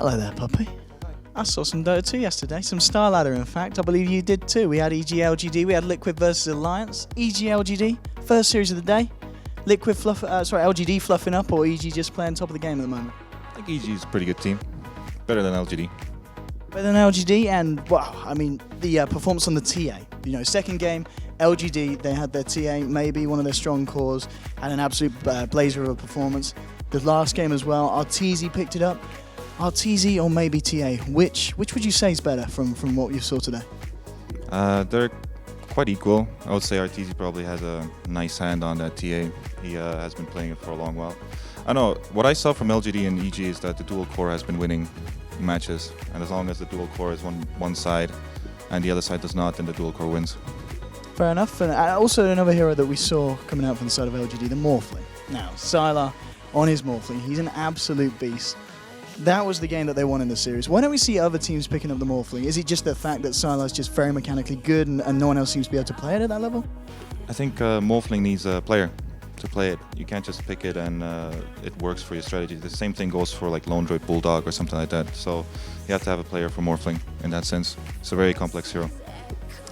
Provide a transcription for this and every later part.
Hello there, Puppey. I saw some Dota 2 yesterday, some StarLadder in fact. I believe you did too. We had EG-LGD, we had Liquid versus Alliance. EG-LGD, first series of the day. Liquid LGD fluffing up, or EG just playing top of the game at the moment? I think EG is a pretty good team. Better than LGD. Better than LGD, and wow, I mean, the performance on the TA. You know, second game, LGD, they had their TA, maybe one of their strong cores, had an absolute blazer of a performance. The last game as well, RTZ picked it up. RTZ or maybe TA, which would you say is better from what you saw today? They're quite equal. I would say RTZ probably has a nice hand on that TA. He has been playing it for a long while. I know, what I saw from LGD and EG is that the dual core has been winning matches, and as long as the dual core is one side and the other side does not, then the dual core wins. Fair enough. And also another hero that we saw coming out from the side of LGD, the Morphling. Now, Sylar on his Morphling, he's an absolute beast. That was the game that they won in the series. Why don't we see other teams picking up the Morphling? Is it just the fact that Sylar's just very mechanically good and no one else seems to be able to play it at that level? I think Morphling needs a player to play it. You can't just pick it and it works for your strategy. The same thing goes for like Lone Droid Bulldog or something like that. So you have to have a player for Morphling in that sense. It's a very complex hero.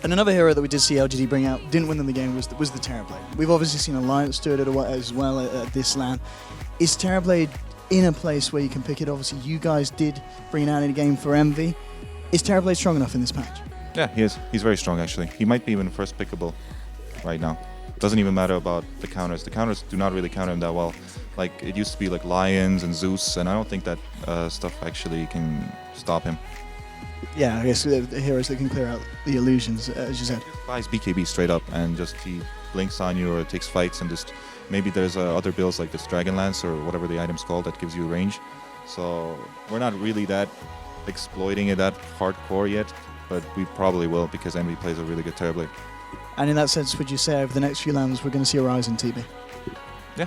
And another hero that we did see LGD bring out, didn't win them the game, was the Terrorblade. We've obviously seen Alliance do it as well at this LAN. Is Terrorblade in a place where you can pick it? Obviously, you guys did bring it out in a game for Envy. Is Terrorblade strong enough in this patch? Yeah, he is. He's very strong, actually. He might be even first pickable right now. Doesn't even matter about the counters. The counters do not really counter him that well. Like, it used to be like Lions and Zeus, and I don't think that stuff actually can stop him. Yeah, I guess the heroes that can clear out the illusions, as you said. He buys BKB straight up and just he blinks on you or takes fights and just maybe there's other builds like this Dragonlance or whatever the item's called that gives you range. So we're not really that exploiting it that hardcore yet, but we probably will because Envy plays a really good Terrorblade. And in that sense, would you say over the next few lands we're going to see a rise in TB? Yeah.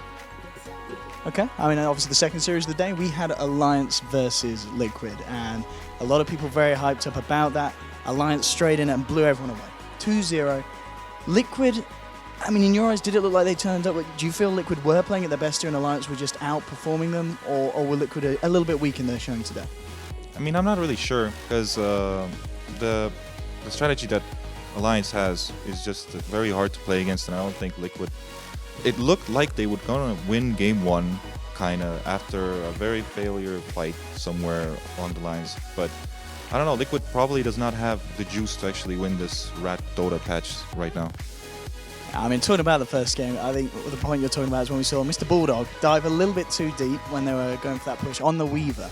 Okay. I mean, obviously the second series of the day, we had Alliance versus Liquid, and a lot of people very hyped up about that. Alliance straight in and blew everyone away. 2-0. Liquid, I mean, in your eyes, did it look like they turned up? Do you feel Liquid were playing at their best here and Alliance were just outperforming them, or were Liquid a little bit weak in their showing today? I mean, I'm not really sure because the strategy that Alliance has is just very hard to play against, and I don't think Liquid... It looked like they would gonna win game one, kind of, after a very failure fight somewhere along the lines. But I don't know, Liquid probably does not have the juice to actually win this Rat Dota patch right now. I mean, talking about the first game, I think the point you're talking about is when we saw Mr. Bulldog dive a little bit too deep when they were going for that push on the Weaver.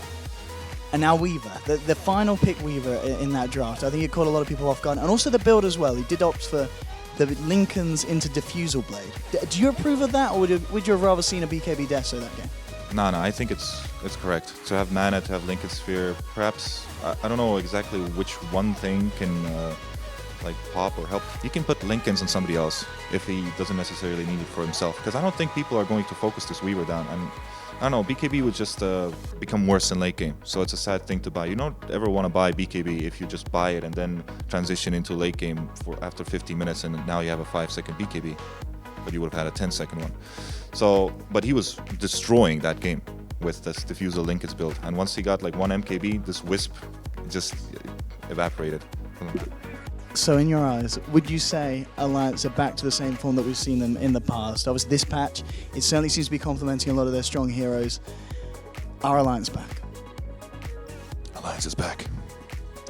And now Weaver, the final pick Weaver in that draft, I think it caught a lot of people off guard. And also the build as well. He did opt for the Lincolns into Diffusal Blade. Do you approve of that, or would you have rather seen a BKB Deso that game? No, I think it's correct. To have mana, to have Lincoln Sphere, perhaps, I don't know exactly which one thing can like pop or help. You can put Lincolns on somebody else if he doesn't necessarily need it for himself. Because I don't think people are going to focus this Weaver down. And I don't know, BKB would just become worse in late game. So it's a sad thing to buy. You don't ever want to buy BKB if you just buy it and then transition into late game for after 50 minutes and now you have a 5-second BKB. But you would have had a 10-second one. So, but he was destroying that game with this Diffusal Lincoln's build. And once he got like 1 MKB, this Wisp just evaporated. So in your eyes, would you say Alliance are back to the same form that we've seen them in the past? Obviously this patch, it certainly seems to be complementing a lot of their strong heroes. Are Alliance back? Alliance is back.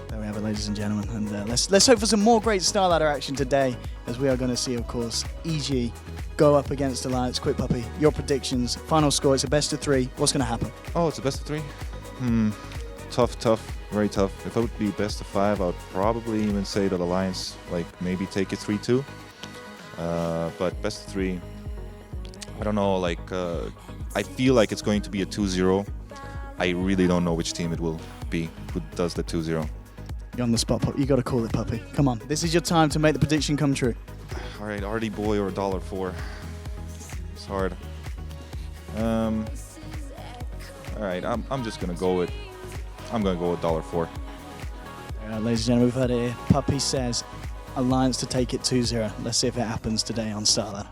There we have it, ladies and gentlemen. And let's hope for some more great StarLadder action today, as we are going to see, of course, EG go up against Alliance. Quick, Puppey, your predictions, final score, it's a best of 3. What's going to happen? Oh, it's a best of 3? Tough. Very tough. If it would be best of 5, I would probably even say that Alliance, like, maybe take it 3-2. But best of 3, I don't know, like, I feel like it's going to be a 2-0. I really don't know which team it will be who does the 2-0. You're on the spot, Puppey. You got to call it, Puppey. Come on, this is your time to make the prediction come true. All right, Artie Boy or $4. It's hard. All right, I'm just gonna go with. I'm going to go with $4. Ladies and gentlemen, we've heard it here. Puppey says Alliance to take it 2-0. Let's see if it happens today on StarLadder.